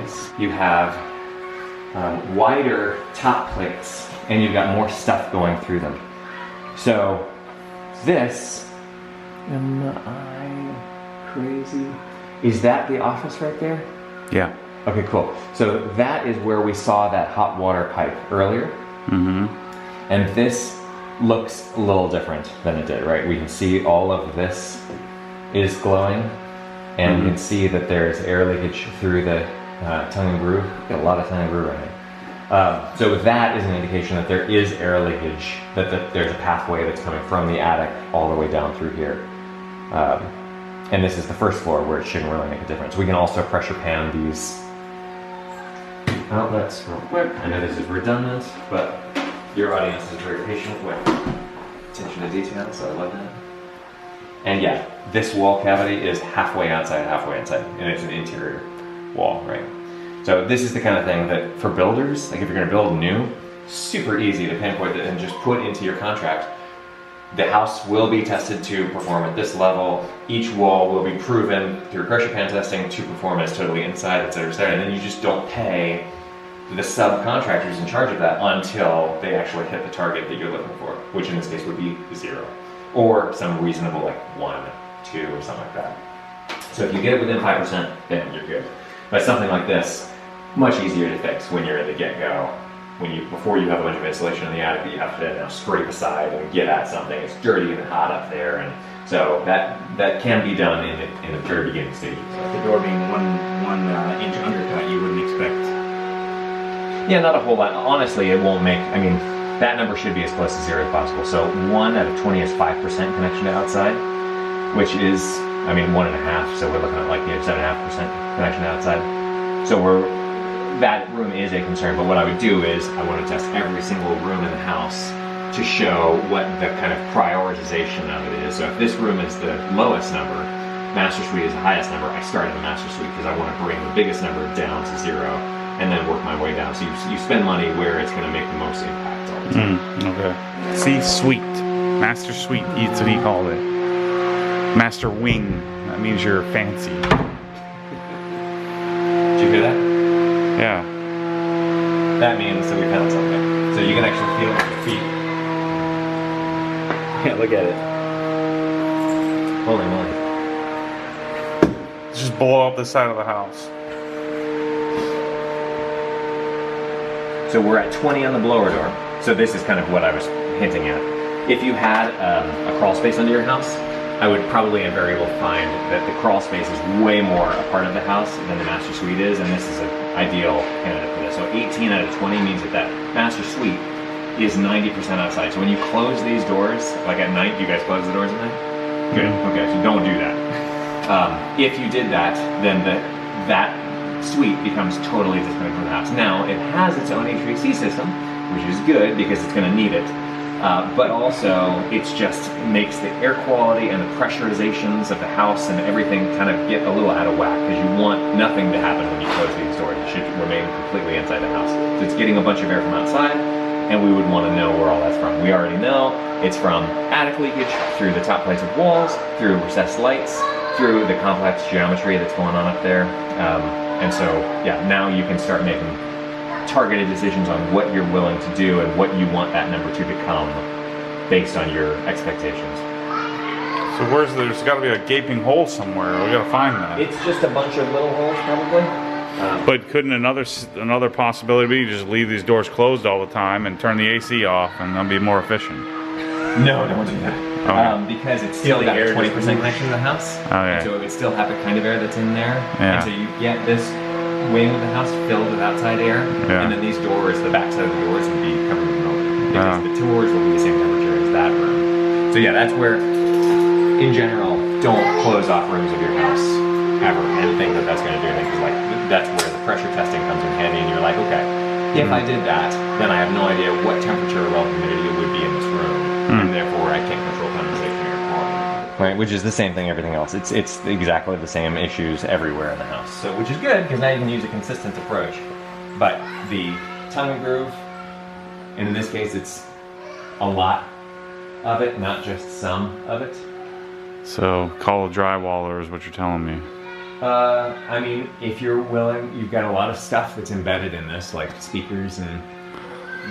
ceilings, you have wider top plates, and you've got more stuff going through them. So this, am I crazy? Is that the office right there? Yeah. Okay, cool. So that is where we saw that hot water pipe earlier. Mm-hmm. And this looks a little different than it did, right? We can see all of this is glowing, and you can see that there's air leakage through the tongue and groove. We've got a lot of tongue and groove right now. So that is an indication that there is air leakage, that there's a pathway that's coming from the attic all the way down through here. And this is the first floor where it shouldn't really make a difference. We can also pressure pan these outlets real quick. I know this is redundant, but your audience is very patient with attention to detail, so I love that. And yeah, this wall cavity is halfway outside, halfway inside, and it's an interior wall, right? So this is the kind of thing that for builders, like if you're gonna build new, super easy to pinpoint it and just put into your contract. The house will be tested to perform at this level. Each wall will be proven through pressure pan testing to perform as totally inside, et cetera, and then you just don't pay the subcontractors in charge of that until they actually hit the target that you're looking for, which in this case would be 0. Or some reasonable, like 1, 2, or something like that. So if you get it within 5%, then you're good. But something like this, much easier to fix when you're at the get-go. Before you have a bunch of insulation in the attic that you have to now scrape aside and get at something. It's dirty and hot up there, and so that can be done in the very beginning stages. The door being one inch undercut, you wouldn't expect. Yeah, not a whole lot. Honestly, it won't make. I mean, that number should be as close to 0 as possible. So 1 out of 20 is 5% connection to outside, which is, I mean, 1.5. So we're looking at like 7.5% connection to outside. So that room is a concern, but what I would do is I want to test every single room in the house to show what the kind of prioritization of it is. So if this room is the lowest number, master suite is the highest number, I start at the master suite because I want to bring the biggest number down to 0 and then work my way down. So you spend money where it's going to make the most impact all the time. Okay. See, suite. Master suite, that's what he called it. Master wing. That means you're fancy. Did you hear that? Yeah. That means that we found something. So you can actually feel it with your feet. Yeah, look at it. Holy moly. Just blow up the side of the house. So we're at 20 on the blower door. So this is kind of what I was hinting at. If you had a crawl space under your house, I would probably invariably find that the crawl space is way more a part of the house than the master suite is, and this is an ideal candidate for this. So 18 out of 20 means that master suite is 90% outside. So when you close these doors, like at night, do you guys close the doors at night? Good. Okay, so don't do that. If you did that, then that suite becomes totally disconnected from the house. Now, it has its own HVAC system, which is good because it's going to need it. But also, it just makes the air quality and the pressurizations of the house and everything kind of get a little out of whack because you want nothing to happen when you close these doors. It should remain completely inside the house. So it's getting a bunch of air from outside, and we would want to know where all that's from. We already know it's from attic leakage, through the top plates of walls, through recessed lights, through the complex geometry that's going on up there. And so, yeah, now you can start making targeted decisions on what you're willing to do and what you want that number to become based on your expectations. So there's got to be a gaping hole somewhere. We got to find that. It's just a bunch of little holes, probably. But couldn't another possibility be just leave these doors closed all the time and turn the AC off, and that'll be more efficient? No, don't do that. Because it's still got a 20% connection to the house. Oh, yeah. So it would still have the kind of air that's in there. Yeah. And so you get this wing of the house filled with outside air, and then these doors, the back side of the doors would be covered with mold because the doors will be the same temperature as that room. So yeah, that's where, in general, don't close off rooms of your house ever and think that that's going to do anything, because like that's where the pressure testing comes in handy, and you're like, okay, if I did that, then I have no idea what temperature or relative humidity would be in this room, and therefore I can't control condensation or quality. Right, which is the same thing everything else. It's exactly the same issues everywhere in the house. So, which is good, because now you can use a consistent approach. But the tongue and groove, and in this case it's a lot of it, not just some of it. So call a drywaller is what you're telling me. I mean, if you're willing, you've got a lot of stuff that's embedded in this, like speakers and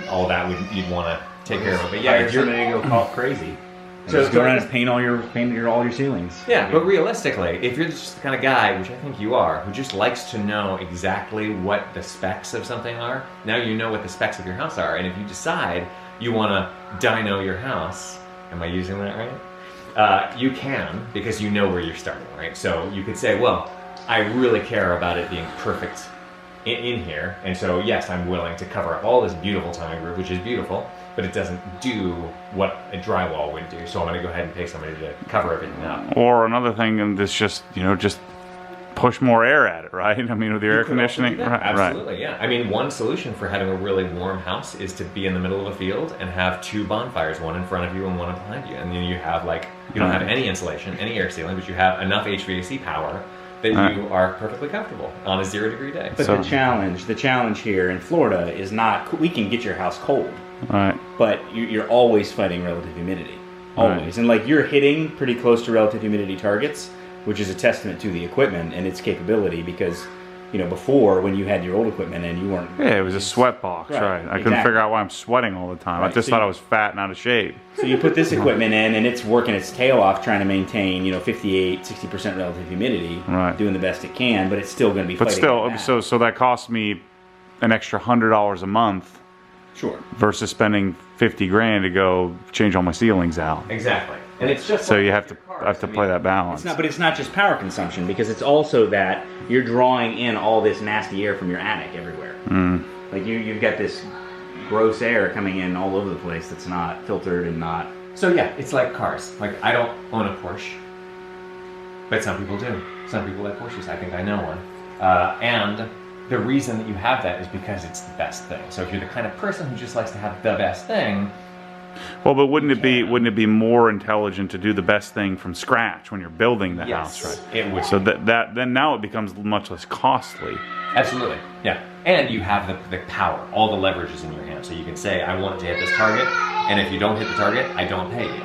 all that. You'd want to take care of it. But yeah, if you're going to go crazy. So just go around and paint all your ceilings. Yeah, but realistically, if you're just the kind of guy, which I think you are, who just likes to know exactly what the specs of something are, now you know what the specs of your house are, and if you decide you want to dyno your house, am I using that right? You can, because you know where you're starting, right? So you could say, well, I really care about it being perfect in here, and so yes, I'm willing to cover up all this beautiful tile roof, which is beautiful, but it doesn't do what a drywall would do. So I'm going to go ahead and pay somebody to cover everything up. Or another thing, and this just just push more air at it, right? I mean, with your air conditioning, right? Absolutely, yeah. I mean, one solution for having a really warm house is to be in the middle of a field and have 2 bonfires, one in front of you and one behind you, and then you have you don't have any insulation, any air sealing, but you have enough HVAC power that you are perfectly comfortable on a 0-degree day. But the challenge here in Florida is not, we can get your house cold. Right. But you're always fighting relative humidity. Always. Right. And you're hitting pretty close to relative humidity targets, which is a testament to the equipment and its capability, because before, when you had your old equipment and you weren't... Yeah, it was a sweat box, right. I couldn't figure out why I'm sweating all the time. Right. I just thought I was fat and out of shape. So you put this equipment in, and it's working its tail off trying to maintain, 58, 60% relative humidity, doing the best it can, but it's still going to be fighting. But still, so that cost me an extra $100 a month. Sure. Versus spending $50,000 to go change all my ceilings out. Exactly. And it's just so you have to play that balance. But it's not just power consumption, because it's also that you're drawing in all this nasty air from your attic everywhere. You've got this gross air coming in all over the place that's not filtered and not. So yeah, it's like cars. I don't own a Porsche, but some people do. Some people like Porsches. I think I know one. And the reason that you have that is because it's the best thing. So if you're the kind of person who just likes to have the best thing, well, but wouldn't it be more intelligent to do the best thing from scratch when you're building the house, right? It would. So then now it becomes much less costly. Absolutely, yeah. And you have the power, all the leverage is in your hand. So you can say, I want it to hit this target, and if you don't hit the target, I don't pay you.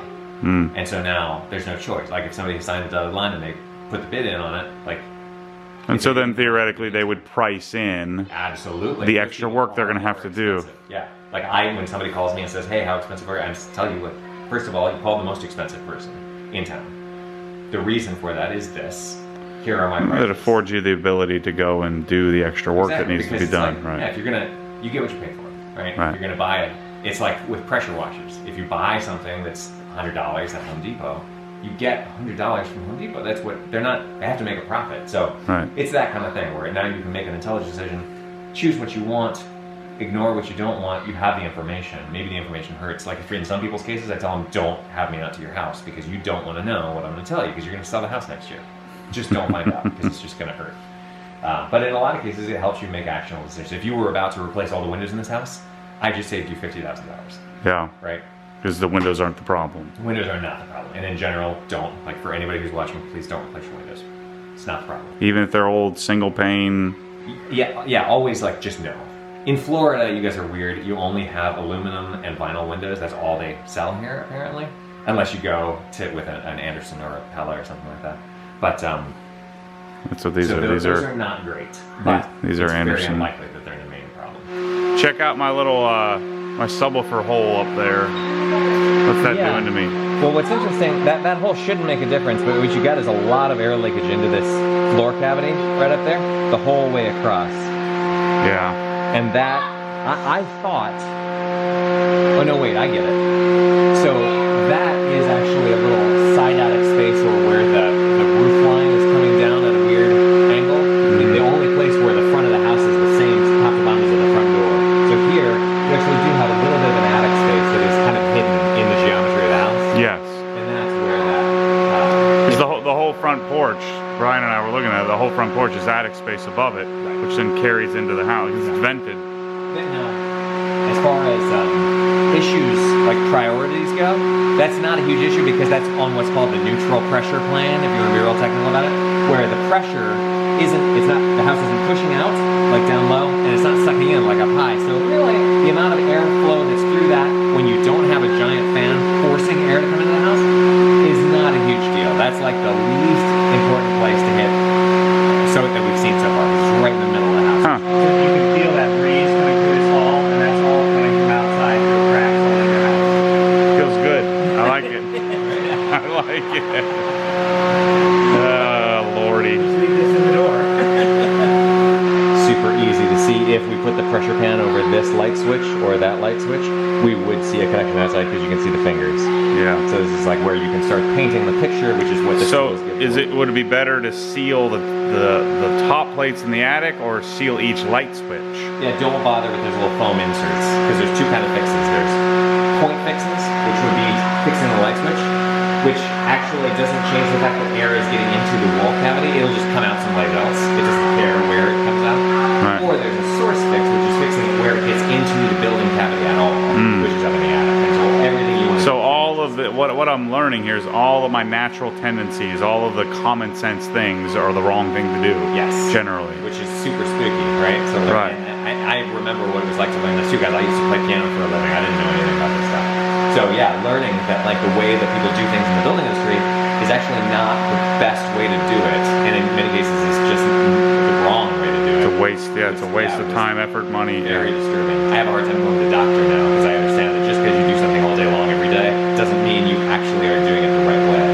And so now there's no choice. If somebody signed the dotted line and they put the bid in on it, and so then theoretically they would price in the extra work they're going to have to do. Yeah. When somebody calls me and says, hey, how expensive are you? I just tell you what, first of all, you call the most expensive person in town. The reason for that is this. Here are my prices. It affords you the ability to go and do the extra work that needs to be done. Right. Yeah, if you get what you pay for, right? If you're going to buy it, it's like with pressure washers. If you buy something that's $100 at Home Depot, you get $100 from Home Depot. That's what they have to make a profit. So it's that kind of thing where now you can make an intelligent decision, choose what you want, ignore what you don't want. You have the information. Maybe the information hurts. If you're in some people's cases, I tell them, don't have me out to your house because you don't want to know what I'm going to tell you because you're going to sell the house next year. Just don't find out because it's just going to hurt. But in a lot of cases, it helps you make actionable decisions. If you were about to replace all the windows in this house, I just saved you $50,000. Yeah. Right? Because the windows aren't the problem. Windows are not the problem. And in general, don't. For anybody who's watching, please don't replace your windows. It's not the problem. Even if they're old single pane? Yeah, always just no. In Florida, you guys are weird. You only have aluminum and vinyl windows. That's all they sell here, apparently. Unless you go with an Anderson or a Pella or something like that. But, so those are not great. But these are Anderson. It's very unlikely that they're the main problem. Check out my little, my subwoofer hole up there. What's that doing to me? Well, what's interesting, that hole shouldn't make a difference, but what you got is a lot of air leakage into this floor cavity right up there, the whole way across. Yeah. And that, I thought, oh no, wait, I get it. So that is actually a little side attic space where the roof line is coming down at a weird angle. And the only place where the front of the house is the same top to bottom as the front door. So here, you actually do have a little bit of an attic space that is kind of hidden in the geometry of the house. Yes. And that's where that... Because the whole front porch, Bryan and I were looking at it, the whole front porch is attic space above it, which then carries into the house. It's vented. As far as issues like priorities go, that's not a huge issue because that's on what's called the neutral pressure plan, if you want to be real technical about it, where the pressure the house isn't pushing out down low, and it's not sucking in up high. So really, the amount of airflow that's through that when you don't have a giant fan forcing air to come into the house is not a huge deal. That's the least important place to hit Lordy. Just leave this in the door. Super easy to see. If we put the pressure pan over this light switch or that light switch, we would see a connection outside because you can see the fingers. Yeah. So this is like where you can start painting the picture, which is what the So tools give you. would it be better to seal the top plates in the attic or seal each light switch? Yeah, don't bother with those little foam inserts because there's two kind of fixes. There's point fixes, which would be fixing the light switch, which actually doesn't change the fact that air is getting into the wall cavity. It'll just come out someplace else. It doesn't care where it comes out. Right. Or there's a source fix, which is fixing it where it gets into the building cavity at all, which is up in the attic. And so everything you want to So all of it, what I'm learning here is all of my natural tendencies, all of the common sense things are the wrong thing to do. Yes. Generally. Which is super spooky, right? So like, Right. I remember what it was like to learn this too, guys. I used to play piano for a living. I didn't know anything about this stuff. So yeah, learning that like the way that people do things in the building industry is actually not the best way to do it, and in many cases it's just the wrong way to do it. It's a waste. Yeah, it's a waste of time, effort, money. Very disturbing. I have a hard time going to the doctor now because I understand that just because you do something all day long every day doesn't mean you actually are doing it the right way.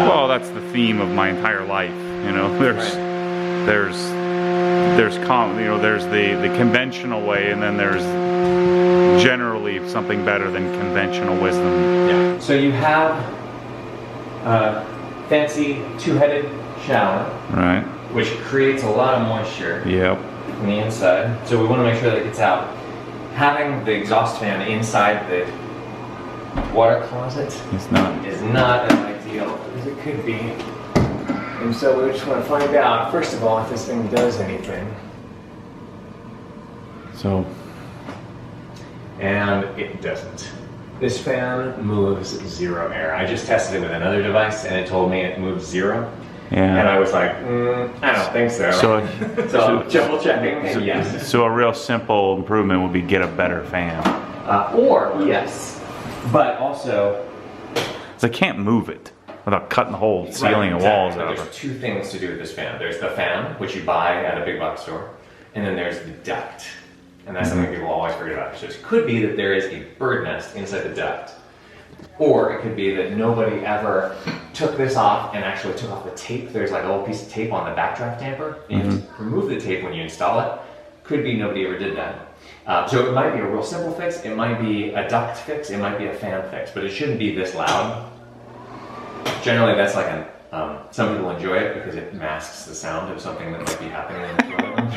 Well, that's the theme of my entire life. You know, there's the conventional way, and then there's generally something better than conventional wisdom. Yeah. So you have a fancy two-headed shower, Right. which creates a lot of moisture Yep. from the inside. So we want to make sure that it gets out. Having the exhaust fan inside the water closet It's not. is not as ideal as it could be. And so we just want to find out, first of all, if this thing does anything. So. And it doesn't. This fan moves 0 air. I just tested it with another device and it told me it moves 0. And Yeah. I was like, I don't think so. So, So double checking, and yes. so a real simple improvement would be get a better fan. Or yes, but also. So I can't move it without cutting the whole ceiling and walls But out there's of it. 2 things to do with this fan. There's the fan, which you buy at a big box store, and then there's the duct. And that's something people always forget about. So it could be that there is a bird nest inside the duct. Or it could be that nobody ever took this off and actually took off the tape. There's like a little piece of tape on the backdraft damper. And you have to remove the tape when you install it. Could be nobody ever did that. So it might be a real simple fix. It might be a duct fix. It might be a fan fix. But it shouldn't be this loud. Generally, that's like some people enjoy it because it masks the sound of something that might be happening in the room.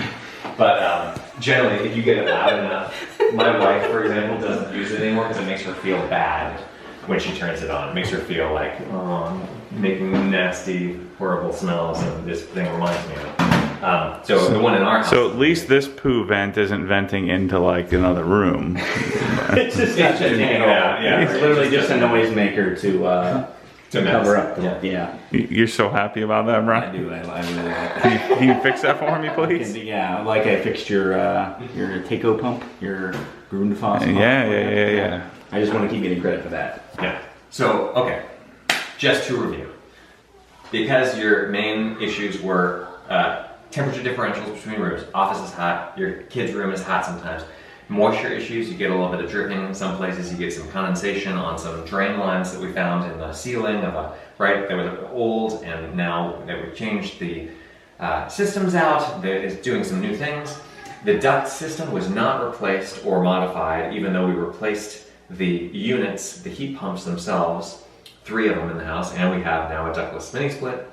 But generally, if you get it loud enough, my wife, for example, doesn't use it anymore because it makes her feel bad when she turns it on. It makes her feel like, oh, I'm making nasty, horrible smells, and this thing reminds me of it. So the one in our house. So at least this poo vent isn't venting into like another room. it's just taking it out. Yeah, It's literally just a noisemaker to cover up. Yeah. You're so happy about that, I Brian? do. I really like it. Can you fix that for me, please? Yeah, like I fixed your Takeo pump, your Grundfos pump. Yeah. I just want to keep getting credit for that. Yeah. So, okay, just to review. Because your main issues were temperature differentials between rooms, office is hot, your kid's room is hot sometimes, moisture issues, you get a little bit of dripping in some places, you get some condensation on some drain lines that we found in the ceiling of a, right, they were old, and now that we've changed the systems out, that is doing some new things. The duct system was not replaced or modified, even though we replaced the units, the heat pumps themselves, 3 of them in the house, and we have now a ductless mini split.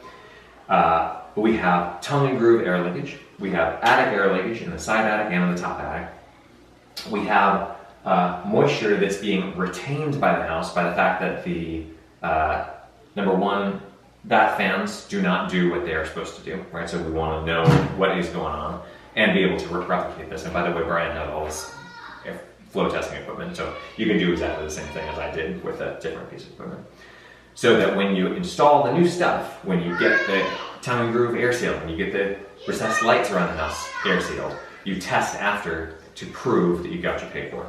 We have tongue and groove air leakage. We have attic air leakage in the side attic and in the top attic. We have moisture that's being retained by the house by the fact that the, number one, bath fans do not do what they are supposed to do, right? So we want to know what is going on and be able to replicate this. And by the way, Bryan had all this flow testing equipment, so you can do exactly the same thing as I did with a different piece of equipment. So that when you install the new stuff, when you get the tongue and groove air sealed, when you get the recessed lights around the house air sealed, you test after to prove that you got your paid for.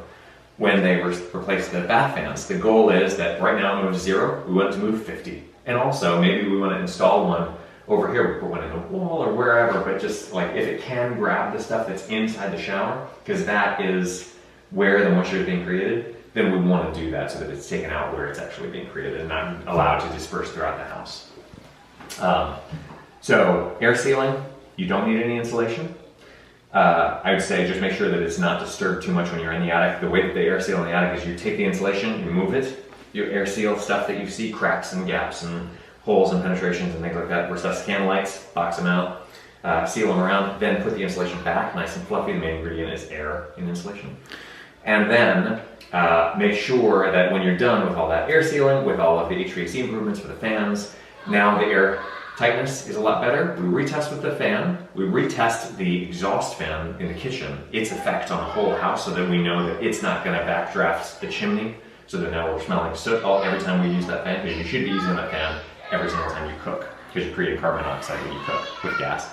When they replace the bath fans, the goal is that right now it moves 0, we want it to move 50. And also, maybe we want to install one over here, we put one in a wall or wherever, but just like if it can grab the stuff that's inside the shower, because that is where the moisture is being created, then we want to do that so that it's taken out where it's actually being created and not allowed to disperse throughout the house. So air sealing, you don't need any insulation. I would say just make sure that it's not disturbed too much when you're in the attic. The way that they air seal in the attic is you take the insulation, you move it, you air seal stuff that you see, cracks and gaps and holes and penetrations and things like that. Resuscitant lights, box them out, seal them around, then put the insulation back, nice and fluffy. The main ingredient is air in insulation. And then make sure that when you're done with all that air sealing, with all of the HVAC improvements for the fans, now the air tightness is a lot better. We retest with the fan. We retest the exhaust fan in the kitchen, its effect on the whole house, so that we know that it's not going to backdraft the chimney, so that now we're smelling soot every time we use that fan, because you should be using that fan every single time you cook, because you're creating carbon monoxide when you cook with gas.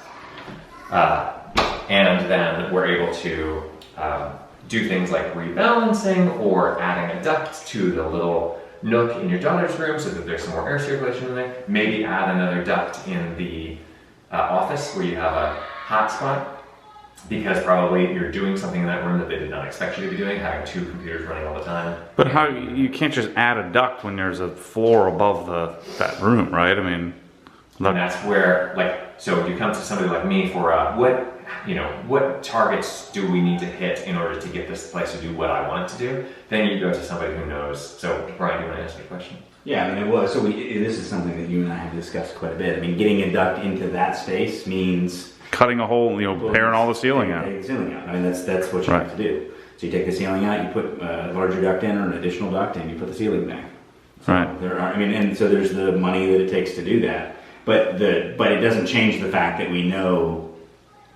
And then we're able to do things like rebalancing or adding a duct to the little nook in your daughter's room so that there's some more air circulation in there. Maybe add another duct in the office where you have a hot spot, because probably you're doing something in that room that they did not expect you to be doing, having 2 computers running all the time. But how, you can't just add a duct when there's a floor above that room, right? I mean, and that's where, like, so you come to somebody like me for what targets do we need to hit in order to get this place to do what I want it to do? Then you go to somebody who knows. So, Brian, do you want to answer the question? Yeah, I mean, it was. So this is something that you and I have discussed quite a bit. I mean, getting a duct into that space means cutting a hole, paring all the ceiling out. Take the ceiling out. I mean, that's what you have to do. So you take the ceiling out, you put a larger duct in or an additional duct in, you put the ceiling back. So right. And so there's the money that it takes to do that. But it doesn't change the fact that we know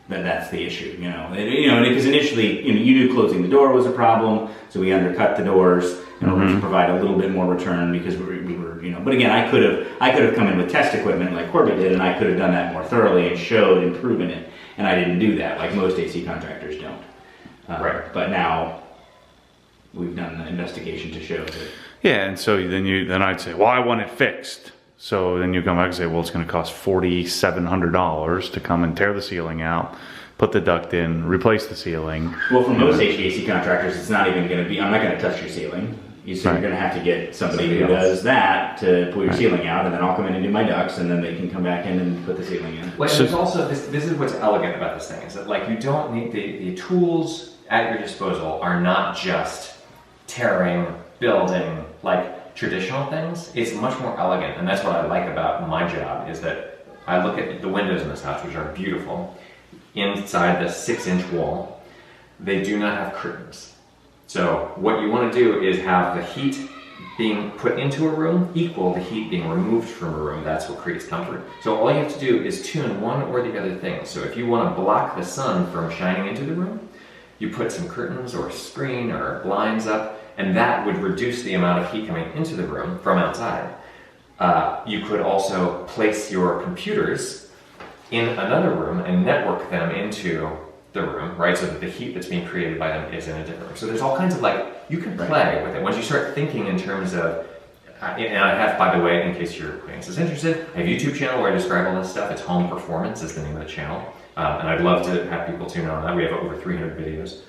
that that's the issue, because initially, you knew closing the door was a problem, so we undercut the doors in order to provide a little bit more return, because we were, but again, I could have come in with test equipment like Corbett did, and I could have done that more thoroughly and showed improvement in it, and I didn't do that, like most AC contractors don't. Right. But now we've done the investigation to show that. Yeah, and so then I'd say, well, I want it fixed. So then you come back and say, well, it's going to cost $4,700 to come and tear the ceiling out, put the duct in, replace the ceiling. Well, for most HVAC contractors, it's not even going to be, I'm not going to touch your ceiling. You're going to have to get somebody who does that to pull your ceiling out, and then I'll come in and do my ducts, and then they can come back in and put the ceiling in. Well, there's also, this is what's elegant about this thing, is that, like, you don't need, the tools at your disposal are not just tearing, building, like, traditional things. It's much more elegant, and that's what I like about my job, is that I look at the windows in this house, which are beautiful. Inside the 6-inch wall, they do not have curtains. So what you want to do is have the heat being put into a room equal the heat being removed from a room. That's what creates comfort. So all you have to do is tune one or the other thing. So if you want to block the sun from shining into the room, you put some curtains or screen or blinds up, and that would reduce the amount of heat coming into the room from outside. You could also place your computers in another room and network them into the room, right? So that the heat that's being created by them is in a different room. So there's all kinds of, like, you can play with it. Once you start thinking in terms of, and I have, by the way, in case your audience is interested, I have a YouTube channel where I describe all this stuff. It's Home Performance is the name of the channel. And I'd love to have people tune in on that. We have over 300 videos.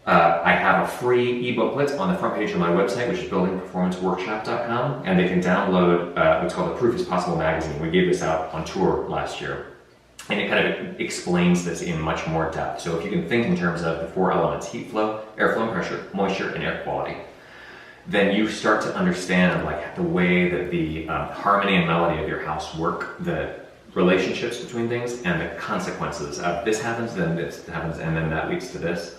I have a free e-booklet on the front page of my website, which is buildingperformanceworkshop.com, and they can download what's called the Proof is Possible magazine. We gave this out on tour last year, and it kind of explains this in much more depth. So if you can think in terms of the 4 elements: heat flow, airflow and pressure, moisture, and air quality, then you start to understand, like, the way that the harmony and melody of your house work, the relationships between things, and the consequences of this happens, then this happens, and then that leads to this.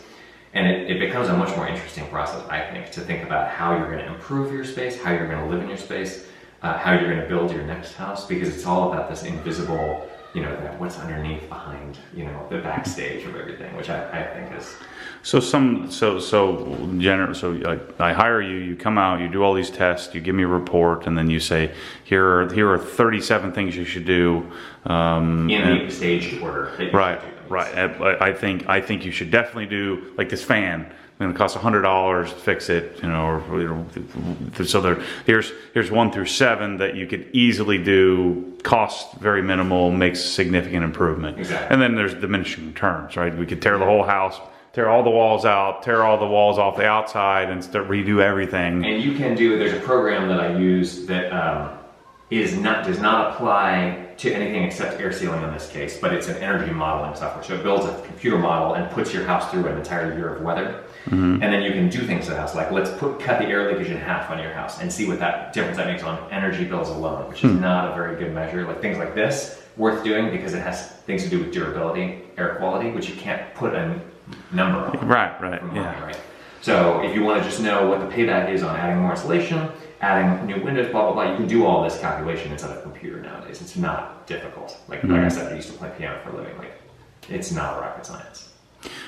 And it becomes a much more interesting process, I think, to think about how you're going to improve your space, how you're going to live in your space, how you're going to build your next house, because it's all about this invisible, that what's underneath, behind, the backstage of everything, which I think is. So I hire you, you come out, you do all these tests, you give me a report, and then you say, here are 37 things you should do. In the staged order. Right. I think you should definitely do, like, this fan. It's going to cost $100 to fix it, so here's 1 through 7 that you could easily do, cost very minimal, makes significant improvement. Exactly. And then there's diminishing returns, right? We could tear the whole house, tear all the walls out, tear all the walls off the outside, and redo everything. And you can do, there's a program that I use that does not apply to anything except air sealing in this case, but it's an energy modeling software. So it builds a computer model and puts your house through an entire year of weather. And then you can do things to the house, like cut the air leakage in half on your house and see what that difference that makes on energy bills alone, which is not a very good measure. Like things like this, worth doing because it has things to do with durability, air quality, which you can't put a number on. Right, Yeah. Right. So if you want to just know what the payback is on adding more insulation, adding new windows, blah, blah, blah, you can do all this calculation inside of a computer nowadays. It's not difficult. Like I said, I used to play piano for a living. Like, it's not rocket science.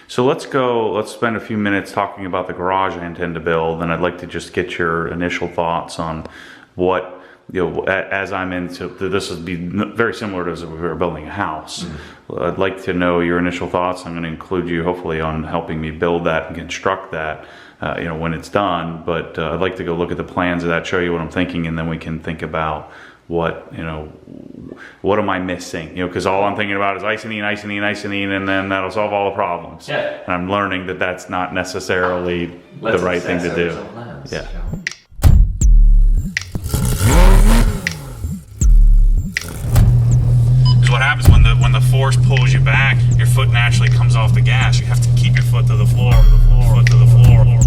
So let's spend a few minutes talking about the garage I intend to build, and I'd like to just get your initial thoughts on what, as I'm into, this would be very similar to as if we were building a house. I'd like to know your initial thoughts. I'm going to include you hopefully on helping me build that and construct that, when it's done, but I'd like to go look at the plans of that, show you what I'm thinking, and then we can think about what am I missing? Because all I'm thinking about is icing, and then that'll solve all the problems. Yeah. And I'm learning that that's not necessarily the right thing to do. Yeah. Because what happens when the force pulls you back, your foot naturally comes off the gas. You have to keep your foot to the floor, foot to the floor.